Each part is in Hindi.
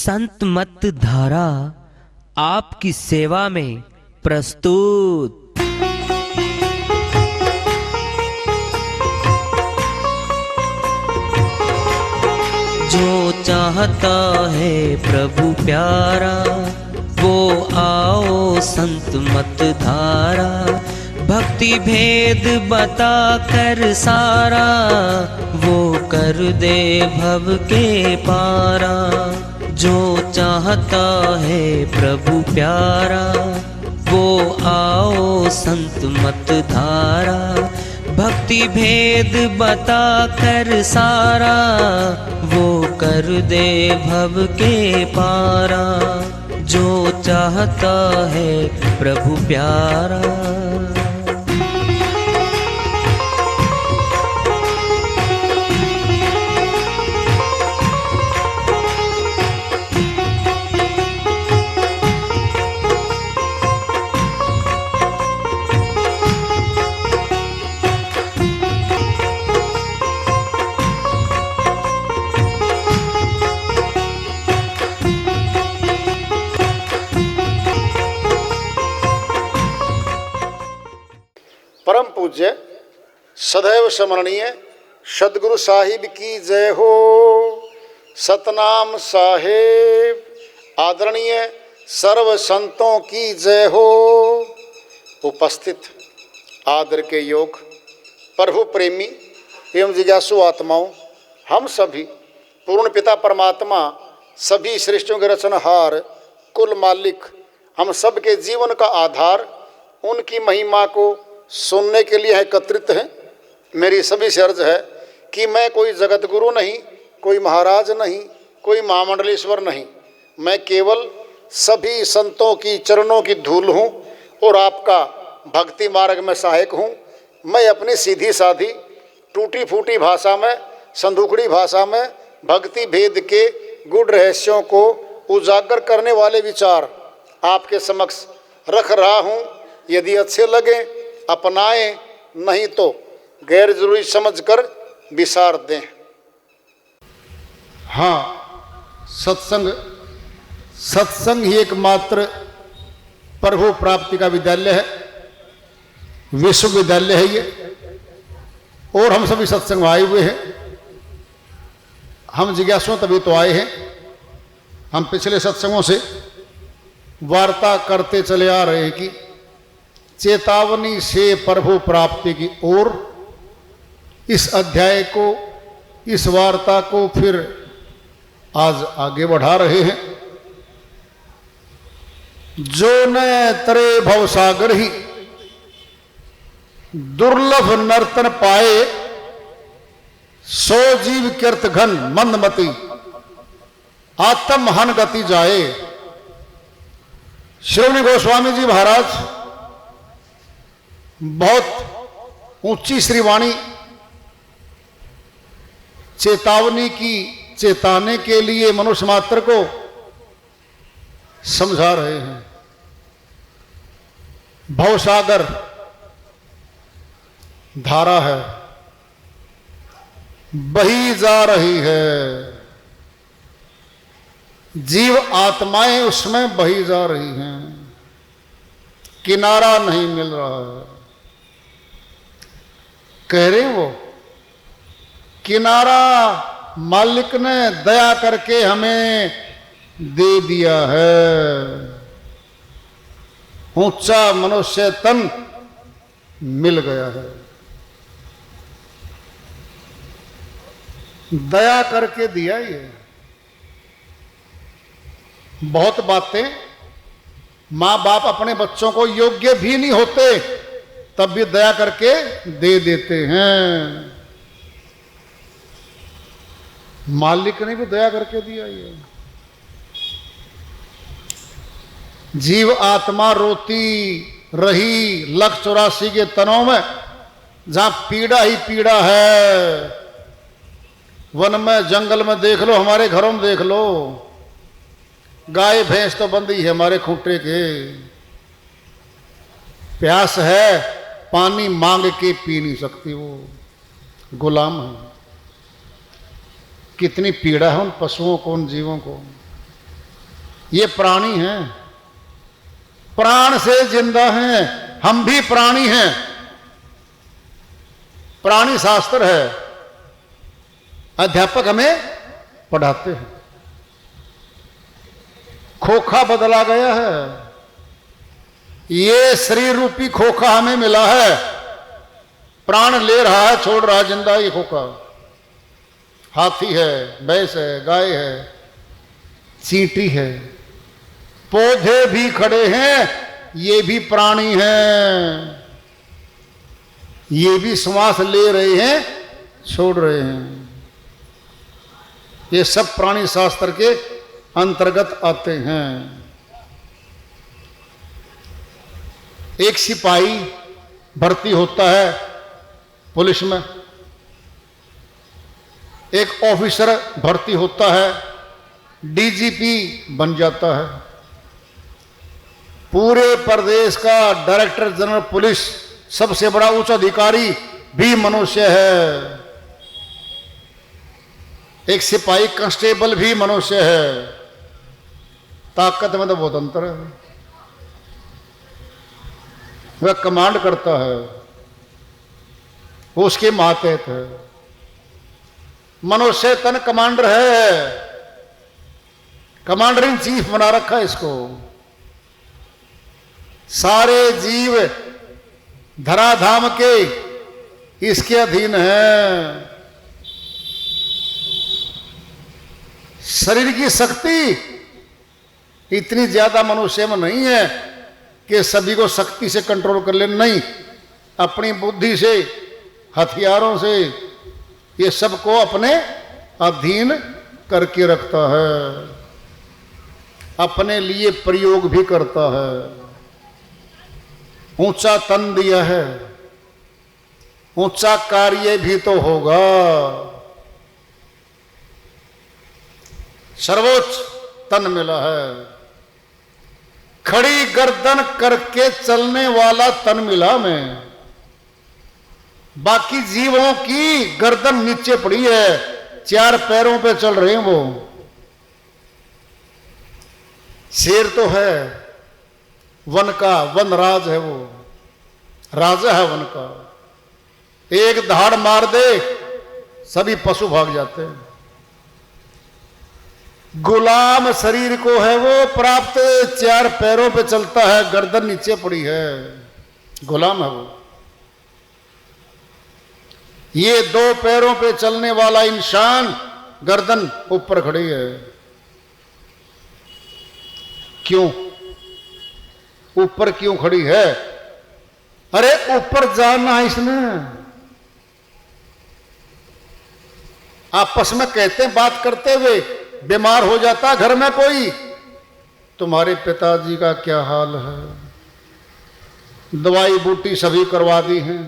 संत मत धारा आपकी सेवा में प्रस्तुत। जो चाहता है प्रभु प्यारा वो आओ संत मत धारा, भक्ति भेद बता कर सारा वो कर दे भव के पारा। जो चाहता है प्रभु प्यारा वो आओ संत मत धारा, भक्ति भेद बता कर सारा वो कर दे भव के पारा। जो चाहता है प्रभु प्यारा। परम पूज्य सदैव स्मरणीय सदगुरु साहिब की जय हो। सतनाम साहेब आदरणीय सर्व संतों की जय हो। उपस्थित आदर के योग प्रभु प्रेमी एवं जिज्ञासु आत्माओं, हम सभी पूर्ण पिता परमात्मा सभी सृष्टियों के रचनहार कुल मालिक हम सब के जीवन का आधार उनकी महिमा को सुनने के लिए एकत्रित हैं। मेरी सभी से अर्ज है कि मैं कोई जगत गुरु नहीं, कोई महाराज नहीं, कोई महामंडलेश्वर नहीं, मैं केवल सभी संतों की चरणों की धूल हूँ और आपका भक्ति मार्ग में सहायक हूँ। मैं अपनी सीधी साधी टूटी फूटी भाषा में, संदूकड़ी भाषा में भक्ति भेद के गुड़ रहस्यों को उजागर करने वाले विचार आपके समक्ष रख रहा हूँ। यदि अच्छे लगे अपनाएं, नहीं तो गैर जरूरी समझकर विसार दें। हाँ, सत्संग ही एकमात्र प्रभु प्राप्ति का विद्यालय है, विश्वविद्यालय है ये। और हम सभी सत्संग में आए हुए हैं। हम जिज्ञासुओं तभी तो आए हैं। हम पिछले सत्संगों से वार्ता करते चले आ रहे हैं कि चेतावनी से प्रभु प्राप्ति की ओर इस अध्याय को, इस वार्ता को फिर आज आगे बढ़ा रहे हैं। जो न तरे भवसागर ही दुर्लभ नर्तन पाए, सो जीव कीर्त घन मंदमती आत्म हन गति जाए। श्रीमती गोस्वामी जी महाराज बहुत ऊंची श्रीवाणी चेतावनी की, चेताने के लिए मनुष्य मात्र को समझा रहे हैं। भवसागर धारा है, बही जा रही है, जीव आत्माएं उसमें बही जा रही हैं, किनारा नहीं मिल रहा है। कह रहे वो किनारा मालिक ने दया करके हमें दे दिया है, ऊंचा मनुष्य तन मिल गया है, दया करके दिया ये। बहुत बातें माँ बाप अपने बच्चों को योग्य भी नहीं होते तब भी दया करके दे देते हैं। मालिक ने भी दया करके दिया ये। जीव आत्मा रोती रही 184 के तनों में, जहां पीड़ा ही पीड़ा है। वन में, जंगल में देख लो, हमारे घरों में देख लो, गाय भैंस तो बंदी है हमारे खूंटे के। प्यास है, पानी मांग के पी नहीं सकती, वो गुलाम है। कितनी पीड़ा है उन पशुओं को, उन जीवों को। ये प्राणी हैं, प्राण से जिंदा हैं, हम भी प्राणी हैं। प्राणी शास्त्र है, अध्यापक हमें पढ़ाते हैं। खोखा बदला गया है, ये शरीर रूपी खोखा हमें मिला है। प्राण ले रहा है, छोड़ रहा है जिंदा ये खोखा। हाथी है, भैंस है, गाय है, चींटी है, पौधे भी खड़े हैं, ये भी प्राणी हैं। ये भी श्वास ले रहे हैं, छोड़ रहे हैं। ये सब प्राणी शास्त्र के अंतर्गत आते हैं। एक सिपाही भर्ती होता है पुलिस में, एक ऑफिसर भर्ती होता है, डीजीपी बन जाता है। पूरे प्रदेश का डायरेक्टर जनरल पुलिस, सबसे बड़ा उच्च अधिकारी भी मनुष्य है। एक सिपाही कांस्टेबल भी मनुष्य है। ताकत में तो बहुत अंतर है। वह कमांड करता है, वो उसके मातहत है। मनुष्य तन कमांडर है, कमांडर इन चीफ बना रखा है इसको। सारे जीव धराधाम के इसके अधीन है। शरीर की शक्ति इतनी ज्यादा मनुष्य में नहीं है कि सभी को शक्ति से कंट्रोल कर ले। नहीं, अपनी बुद्धि से, हथियारों से ये सबको अपने अधीन करके रखता है, अपने लिए प्रयोग भी करता है। ऊंचा तन दिया है, ऊंचा कार्य भी तो होगा। सर्वोच्च तन मिला है, खड़ी गर्दन करके चलने वाला तन मिला मैं। बाकी जीवों की गर्दन नीचे पड़ी है, चार पैरों पे चल रहे हैं वो। शेर तो है वन का, वन राज है, वो राजा है वन का। एक दहाड़ मार दे सभी पशु भाग जाते हैं। गुलाम शरीर को है वो प्राप्त, चार पैरों पे चलता है, गर्दन नीचे पड़ी है, गुलाम है वो। ये दो पैरों पे चलने वाला इंसान गर्दन ऊपर खड़ी है। क्यों ऊपर क्यों खड़ी है? अरे ऊपर जाना है इसने। आपस में कहते हैं, बात करते हुए, बीमार हो जाता घर में कोई, तुम्हारे पिताजी का क्या हाल है, दवाई बूटी सभी करवा दी हैं,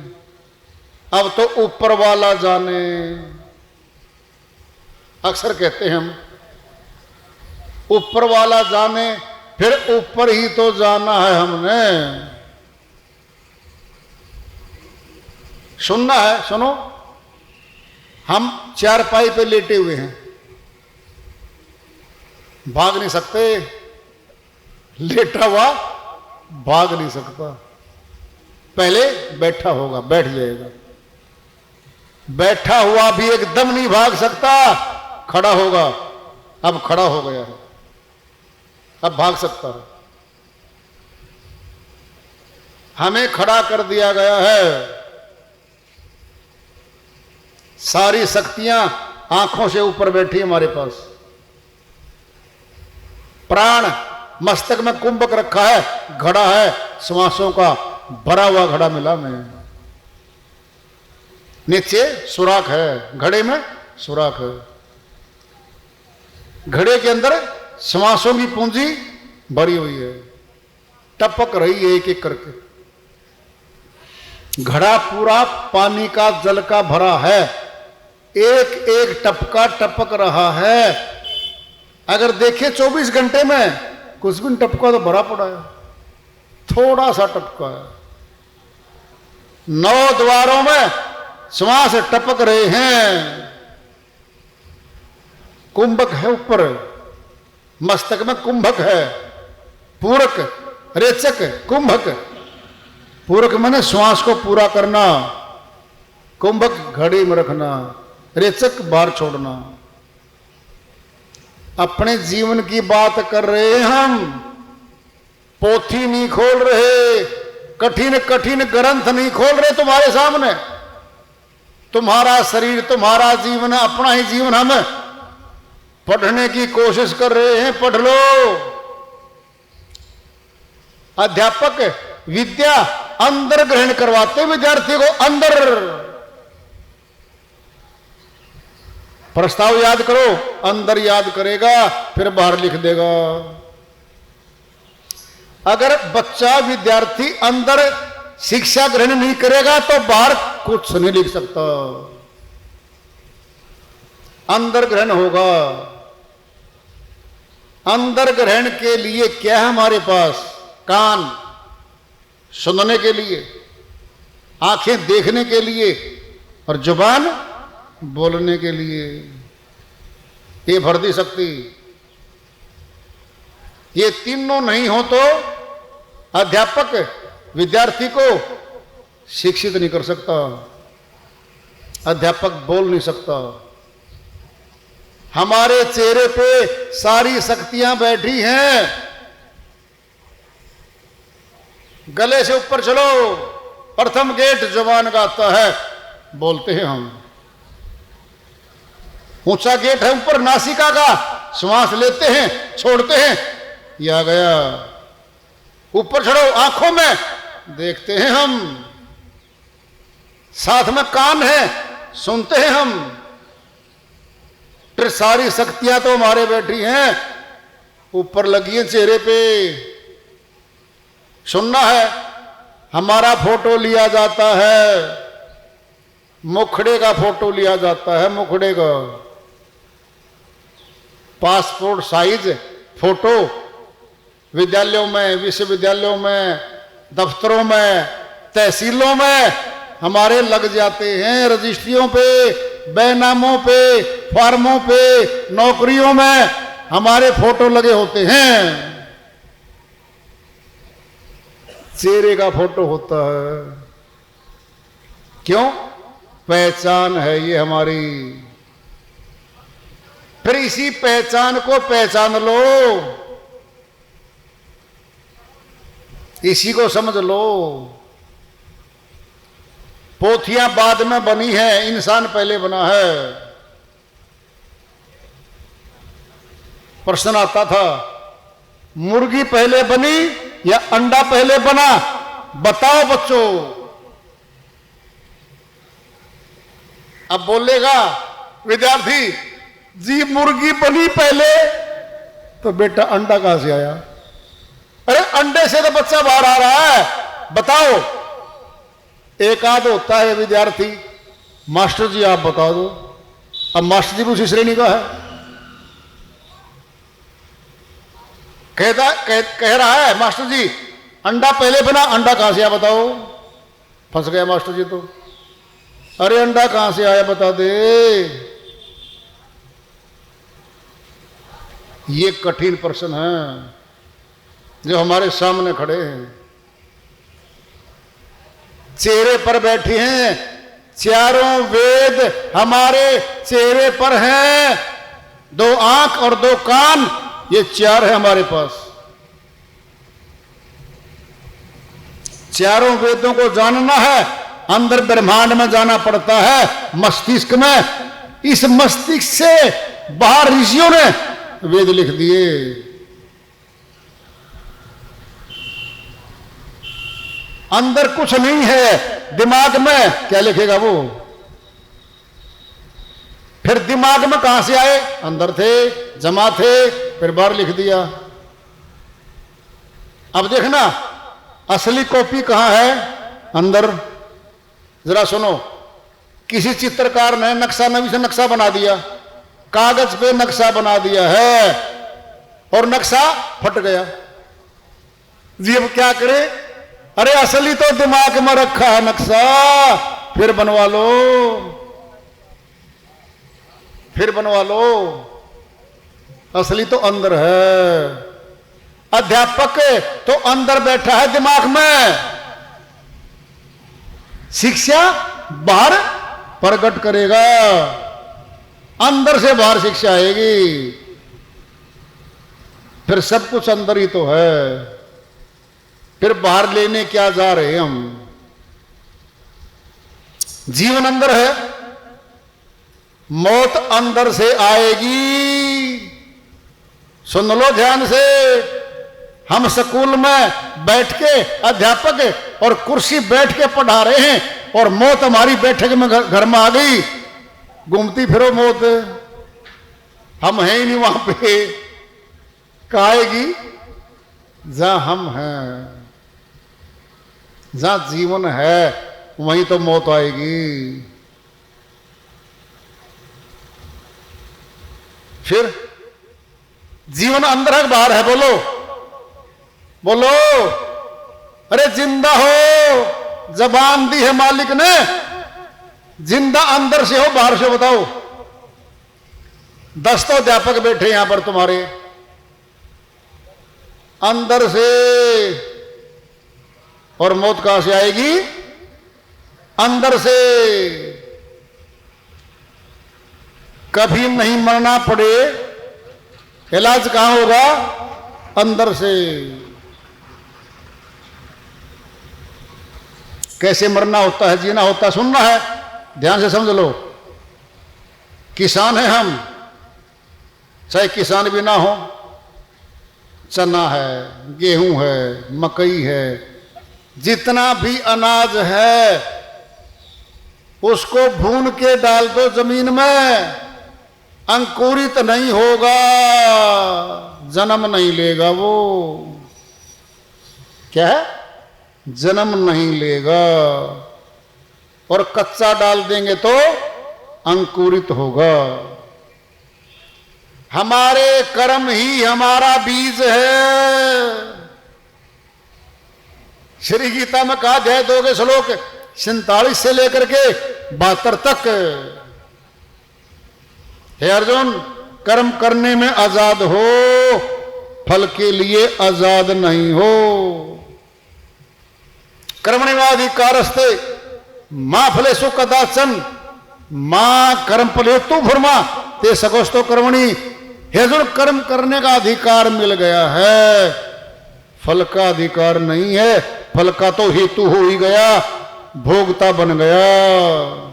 अब तो ऊपर वाला जाने। अक्सर कहते हैं हम, ऊपर वाला जाने, फिर ऊपर ही तो जाना है हमने। सुनना है, सुनो। हम चारपाई पे लेटे हुए हैं, भाग नहीं सकते, लेटा हुआ भाग नहीं सकता। पहले बैठा होगा, बैठ जाएगा। बैठा हुआ भी एकदम नहीं भाग सकता, खड़ा होगा। अब खड़ा हो गया है, अब भाग सकता है। हमें खड़ा कर दिया गया है। सारी शक्तियां आंखों से ऊपर बैठी हमारे पास। प्राण मस्तक में कुंभक रखा है, घड़ा है श्वासों का भरा हुआ घड़ा मिला मैं। नीचे सुराख है, घड़े में सुराख है। घड़े के अंदर श्वासों की पूंजी भरी हुई है, टपक रही है एक एक करके। घड़ा पूरा पानी का, जल का भरा है, एक एक टपका टपक रहा है। अगर देखें 24 घंटे में कुछ भी टपका तो भरा पड़ा है, थोड़ा सा टपका है। 9 द्वारों में श्वास टपक रहे हैं। कुंभक है ऊपर, मस्तक में कुंभक है, पूरक, रेचक, कुंभक। पूरक मैंने श्वास को पूरा करना, कुंभक घड़ी में रखना, रेचक बाहर छोड़ना। अपने जीवन की बात कर रहे हैं हम, पोथी नहीं खोल रहे, कठिन कठिन ग्रंथ नहीं खोल रहे तुम्हारे सामने। तुम्हारा शरीर, तुम्हारा जीवन, अपना ही जीवन हम पढ़ने की कोशिश कर रहे हैं। पढ़ लो। अध्यापक विद्या अंदर ग्रहण करवाते विद्यार्थी को, अंदर। प्रस्ताव याद करो, अंदर याद करेगा, फिर बाहर लिख देगा। अगर बच्चा विद्यार्थी अंदर शिक्षा ग्रहण नहीं करेगा तो बाहर कुछ नहीं लिख सकता। अंदर ग्रहण होगा। अंदर ग्रहण के लिए क्या है हमारे पास? कान सुनने के लिए, आंखें देखने के लिए, और जुबान बोलने के लिए। ये भरती शक्ति, ये तीनों नहीं हो तो अध्यापक विद्यार्थी को शिक्षित नहीं कर सकता, अध्यापक बोल नहीं सकता। हमारे चेहरे पे सारी शक्तियां बैठी हैं। गले से ऊपर चलो, प्रथम गेट जुबान का आता है, बोलते हैं हम। ऊंचा गेट है ऊपर नासिका का, श्वास लेते हैं, छोड़ते हैं, ये आ गया। ऊपर चढ़ो, आंखों में देखते हैं हम, साथ में कान है, सुनते हैं हम। फिर सारी शक्तियां तो हमारे बैठी हैं, ऊपर लगी है चेहरे पे। सुनना है, हमारा फोटो लिया जाता है, मुखड़े का फोटो लिया जाता है, मुखड़े का पासपोर्ट साइज फोटो विद्यालयों में, विश्वविद्यालयों में, दफ्तरों में, तहसीलों में हमारे लग जाते हैं। रजिस्ट्रियों पे, बैनामों पे, फार्मों पे, नौकरियों में हमारे फोटो लगे होते हैं। चेहरे का फोटो होता है। क्यों? पहचान है ये हमारी। फिर इसी पहचान को पहचान लो, इसी को समझ लो। पोथियां बाद में बनी है, इंसान पहले बना है। प्रश्न आता था, मुर्गी पहले बनी या अंडा पहले बना? बताओ बच्चों। अब बोलेगा विद्यार्थी, जी मुर्गी बनी पहले, तो बेटा अंडा कहां से आया? अरे अंडे से तो बच्चा बाहर आ रहा है, बताओ। एक आध होता है विद्यार्थी, मास्टर जी आप बता दो। अब मास्टर जी भी उसी श्रेणी का है, कह रहा है मास्टर जी अंडा पहले बना, अंडा कहां से आया बताओ। फंस गया मास्टर जी तो। अरे अंडा कहां से आया बता दे। ये कठिन प्रश्न है जो हमारे सामने खड़े हैं। चेहरे पर बैठे हैं, चारों वेद हमारे चेहरे पर हैं। 2 आंख और 2 कान, ये 4 है हमारे पास। चारों वेदों को जानना है, अंदर ब्रह्मांड में जाना पड़ता है, मस्तिष्क में। इस मस्तिष्क से बाहर ऋषियों ने वेद लिख दिए। अंदर कुछ नहीं है, दिमाग में क्या लिखेगा वो? फिर दिमाग में कहां से आए? अंदर थे, जमा थे, फिर बाहर लिख दिया। अब देखना असली कॉपी कहां है? अंदर। जरा सुनो, किसी चित्रकार ने नक्शा नवी से नक्शा बना दिया, कागज पे नक्शा बना दिया है और नक्शा फट गया जी। अब क्या करे? अरे असली तो दिमाग में रखा है नक्शा, फिर बनवा लो, फिर बनवा लो। असली तो अंदर है। अध्यापक तो अंदर बैठा है दिमाग में, शिक्षा बाहर प्रकट करेगा। अंदर से बाहर शिक्षा आएगी। फिर सब कुछ अंदर ही तो है, फिर बाहर लेने क्या जा रहे हैं हम। जीवन अंदर है, मौत अंदर से आएगी। सुन लो ध्यान से। हम स्कूल में बैठ के अध्यापक और कुर्सी बैठ के पढ़ा रहे हैं और मौत हमारी बैठक में घर में आ गई। घूमती फिरो मौत, हम हैं ही नहीं वहां पे। कहाँ आएगी? जहां हम हैं, जहां जीवन है वहीं तो मौत आएगी। फिर जीवन अंदर है बाहर है? बोलो बोलो। अरे जिंदा हो, जबान दी है मालिक ने, जिंदा अंदर से हो बाहर से? बताओ। 10 तो अध्यापक बैठे यहां पर तुम्हारे, अंदर से। और मौत कहां से आएगी? अंदर से। कभी नहीं मरना पड़े, इलाज कहां होगा? अंदर से। कैसे मरना होता है, जीना होता है, सुनना है, ध्यान से समझ लो। किसान है हम, चाहे किसान भी ना हो, चना है, गेहूं है, मकई है, जितना भी अनाज है उसको भून के डाल दो जमीन में, अंकुरित नहीं होगा, जन्म नहीं लेगा। वो क्या है? जन्म नहीं लेगा। और कच्चा डाल देंगे तो अंकुरित होगा। हमारे कर्म ही हमारा बीज है। श्री गीता में कहा, अध्याय 2 के श्लोक 47 से लेकर के 72 तक, हे अर्जुन, कर्म करने में आजाद हो, फल के लिए आजाद नहीं हो। कर्मण्येवाधिकारस्ते मा फलेषु कदाचन मां कर्म फलेतु भूर्मा ते सकस्तो कर्मणि। हे अर्जुन, कर्म करने का अधिकार मिल गया है, फल का अधिकार नहीं है। फल का तो हेतु हो ही गया, भोगता बन गया।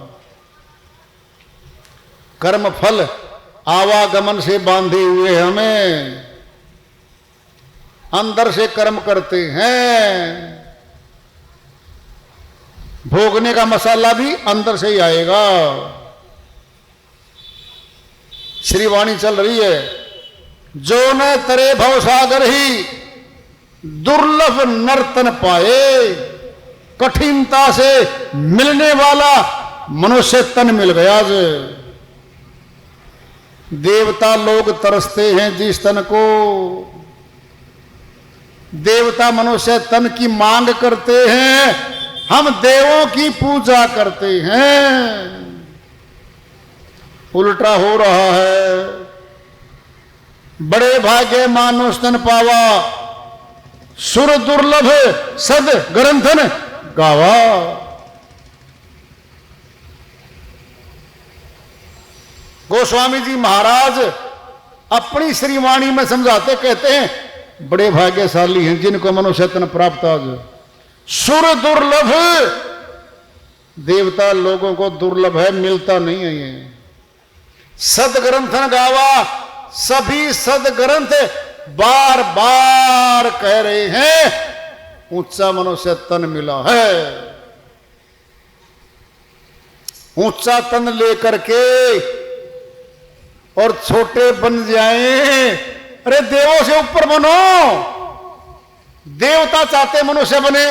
कर्म फल आवागमन से बांधे हुए हमें, अंदर से कर्म करते हैं। भोगने का मसाला भी अंदर से ही आएगा। श्री वाणी चल रही है, जो न तरे भवसागर ही दुर्लभ नर्तन पाए। कठिनता से मिलने वाला मनुष्य तन मिल गया। देवता लोग तरसते हैं जिस तन को, देवता मनुष्य तन की मांग करते हैं, हम देवों की पूजा करते हैं। उल्टा हो रहा है। बड़े भाग्य मानुष तन पावा, सुर दुर्लभ सद ग्रंथन गावा। गोस्वामी जी महाराज अपनी श्रीवाणी में समझाते कहते हैं, बड़े भाग्यशाली हैं जिनको मनुष्य तन प्राप्त आज। सुर दुर्लभ, देवता लोगों को दुर्लभ है, मिलता नहीं है ये। सदग्रंथन गावा, सभी सदग्रंथ बार बार कह रहे हैं ऊंचा मनुष्य तन मिला है। ऊंचा तन लेकर के और छोटे बन जाएं। अरे देवों से ऊपर बनो। देवता चाहते मनुष्य बने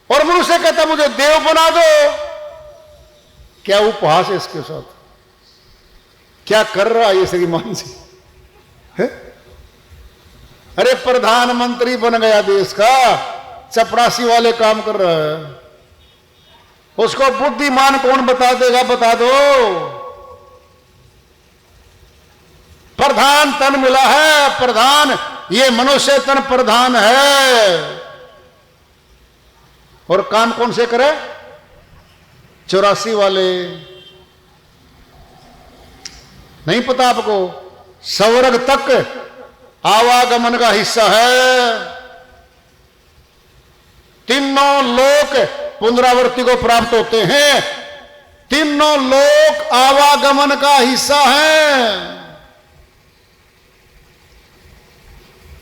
और मनुष्य कहता मुझे देव बना दो। क्या उपहास है इसके साथ? क्या कर रहा है ये श्रीमान जी? है? अरे प्रधानमंत्री बन गया देश का, चपरासी वाले काम कर रहा है। उसको बुद्धिमान कौन बता देगा? बता दो। प्रधान तन मिला है, प्रधान ये मनुष्य तन प्रधान है। और काम कौन से करे? 84 वाले। नहीं पता आपको? स्वर्ग तक आवागमन का हिस्सा है। तीनों लोक पुनरावृत्ति को प्राप्त होते हैं, तीनों लोक आवागमन का हिस्सा है।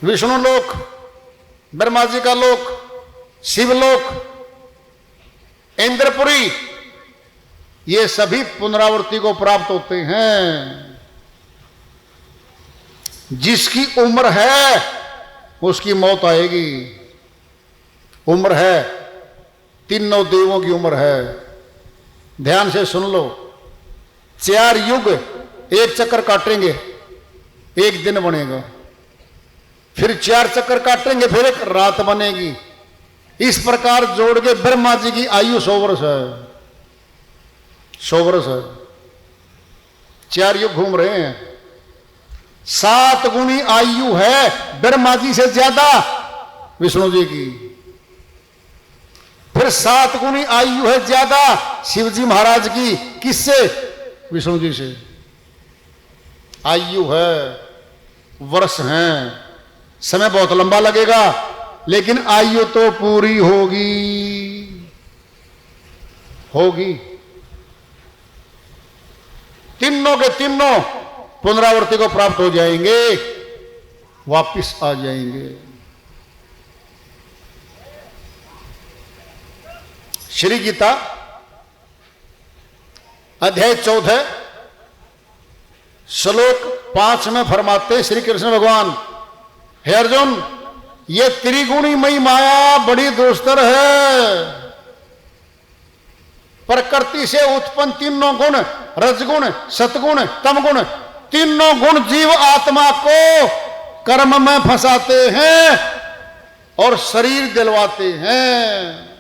विष्णु लोक, ब्रह्मा जी का लोक, शिवलोक, इंद्रपुरी, ये सभी पुनरावृत्ति को प्राप्त होते हैं। जिसकी उम्र है उसकी मौत आएगी। उम्र है, तीनों देवों की उम्र है। ध्यान से सुन लो, 4 युग एक चक्कर काटेंगे, एक दिन बनेगा। फिर 4 चक्कर काटेंगे, फिर एक रात बनेगी। इस प्रकार जोड़ के ब्रह्मा जी की आयु 100 वर्ष है। 100 वर्ष है। 4 युग घूम रहे हैं। 7 गुनी आयु है ब्रह्मा जी से ज्यादा विष्णु जी की। फिर 7 गुनी आयु है ज्यादा शिव जी महाराज की। किससे? विष्णु जी से। आयु है, वर्ष हैं, समय बहुत लंबा लगेगा, लेकिन आयु तो पूरी होगी। तीनों के तीनों पुनरावृत्ति को प्राप्त हो जाएंगे, वापिस आ जाएंगे। श्री गीता अध्याय 14 श्लोक 5 में फरमाते श्री कृष्ण भगवान, हे अर्जुन, ये त्रिगुणी मई माया बड़ी दुस्तर है। प्रकृति से उत्पन्न तीनों गुण, रजगुण, सतगुण, तमगुण, तीनों गुण जीव आत्मा को कर्म में फंसाते हैं और शरीर दिलवाते हैं।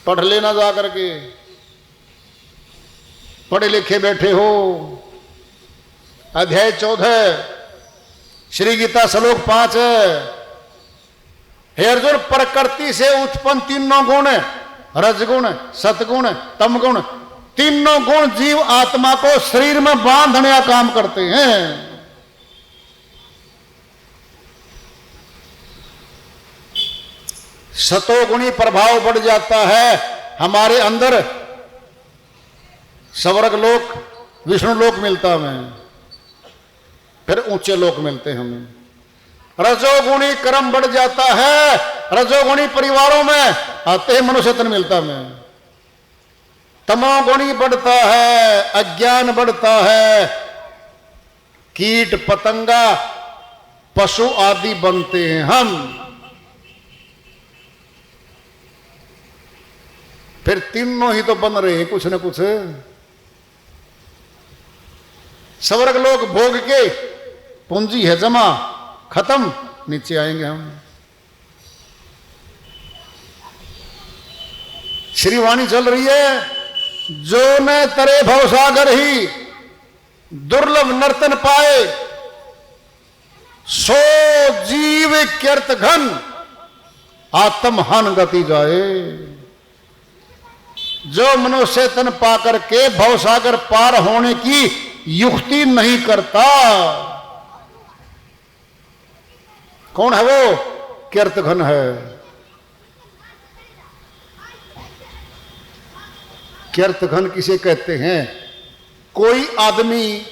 पढ़ लेना जा करके, पढ़े लिखे बैठे हो। अध्याय 14 श्री गीता श्लोक 5 है। हे अर्जुन, प्रकृति से उत्पन्न तीनों गुण, रजगुण, सतगुण, तमगुण, तीनों गुण जीव आत्मा को शरीर में बांधने का काम करते हैं। सतोगुणी प्रभाव बढ़ जाता है हमारे अंदर, स्वर्ग लोक, विष्णु लोक मिलता हमें, फिर ऊंचे लोक मिलते हैं हमें। रजोगुणी कर्म बढ़ जाता है, रजोगुणी परिवारों में आते हैं, मनुष्य तन मिलता हमें। तमोगुणी बढ़ता है, अज्ञान बढ़ता है, कीट पतंगा पशु आदि बनते हैं हम। फिर तीनों ही तो बन रहे हैं कुछ न कुछ। स्वर्ग लोग भोग के पूंजी है जमा, खत्म, नीचे आएंगे हम। श्रीवाणी चल रही है, जो न तरे भवसागर ही दुर्लभ नर्तन पाए, सो जीव कृत घन आत्महान गति जाए। जो मनुष्य तन पाकर के भवसागर पार होने की युक्ति नहीं करता, कौन है वो? कृतघ्न है। कृतघ्न किसे कहते हैं? कोई आदमी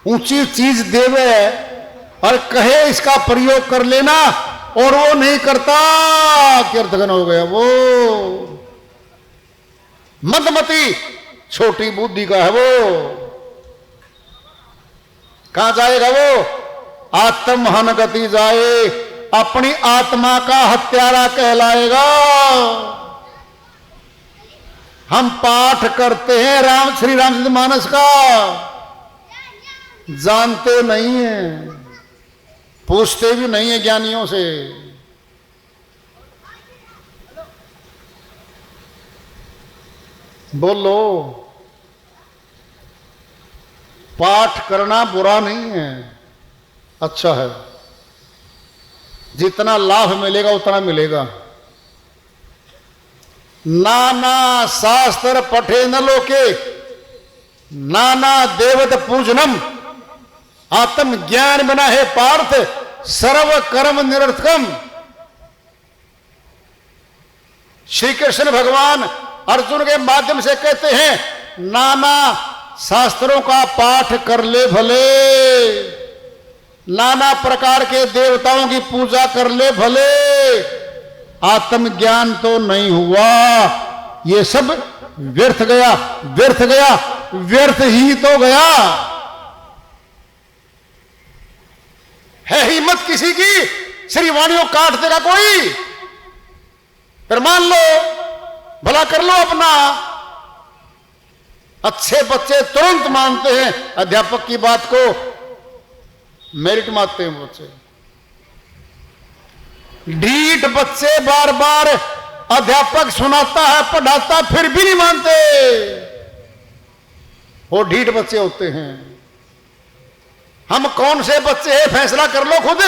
ऊंची चीज देवे और कहे इसका प्रयोग कर लेना और वो नहीं करता, कृतघ्न हो गया वो। मदमती, छोटी बुद्धि का है वो। कहां जाएगा वो? आत्महन गति जाए, अपनी आत्मा का हत्यारा कहलाएगा। हम पाठ करते हैं राम श्री रामचरितमानस का, जानते नहीं है, पूछते भी नहीं है ज्ञानियों से। बोलो, पाठ करना बुरा नहीं है, अच्छा है। जितना लाभ मिलेगा उतना मिलेगा। नाना शास्त्र पठे न लोके, नाना देवत पूजनम, आत्म ज्ञान बिना है पार्थ सर्व कर्म निरर्थकम। श्री कृष्ण भगवान अर्जुन के माध्यम से कहते हैं, नाना शास्त्रों का पाठ कर ले भले, नाना प्रकार के देवताओं की पूजा कर ले भले, आत्मज्ञान तो नहीं हुआ, ये सब व्यर्थ गया, व्यर्थ गया, व्यर्थ ही तो गया। है हिम्मत किसी की श्री वाणियों काट देगा कोई? फिर मान लो, भला कर लो अपना। अच्छे बच्चे तुरंत मानते हैं अध्यापक की बात को, मेरिट मानते हैं बच्चे। ढीठ बच्चे बार बार अध्यापक सुनाता है, पढ़ाता, फिर भी नहीं मानते, वो ढीठ बच्चे होते हैं। हम कौन से बच्चे हैं, फैसला कर लो खुद।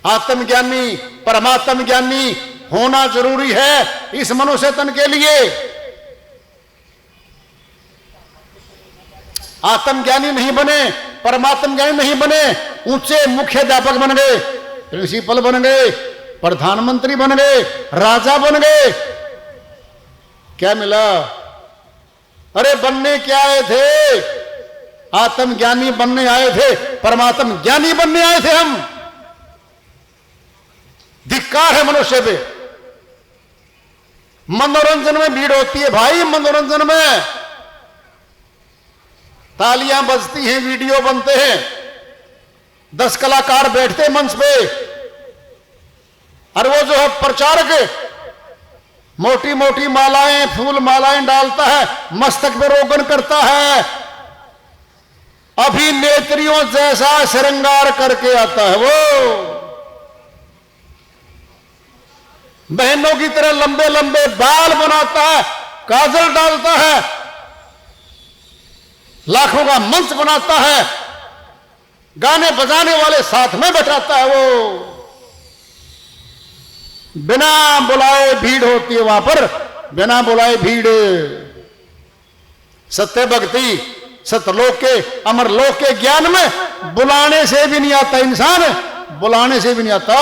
आत्मज्ञानी, परमात्म ज्ञानी होना जरूरी है इस मनुष्य तन के लिए। आत्मज्ञानी नहीं बने, परमात्म ज्ञानी नहीं बने, ऊंचे मुख्याध्यापक बन गए, प्रिंसिपल बन गए, प्रधानमंत्री बन गए, राजा बन गए, क्या मिला? अरे बनने क्या आए थे? आत्मज्ञानी बनने आए थे, परमात्म ज्ञानी बनने आए थे हम। धिक्कार है मनुष्य पे। मनोरंजन में भीड़ होती है भाई, मनोरंजन में तालियां बजती हैं, वीडियो बनते हैं, 10 कलाकार बैठते मंच पे, और वो जो है प्रचारक मोटी मोटी मालाएं, फूल मालाएं डालता है, मस्तक पे रोगन करता है, अभिनेत्रियों जैसा श्रृंगार करके आता है वो। बहनों की तरह लंबे लंबे बाल बनाता है, काजल डालता है, लाखों का मंच बनाता है, गाने बजाने वाले साथ में बैठाता है वो। बिना बुलाए भीड़ होती है वहां पर, बिना बुलाए भीड़। सत्य भक्ति, सतलोक के, अमरलोक के ज्ञान में बुलाने से भी नहीं आता इंसान, बुलाने से भी नहीं आता।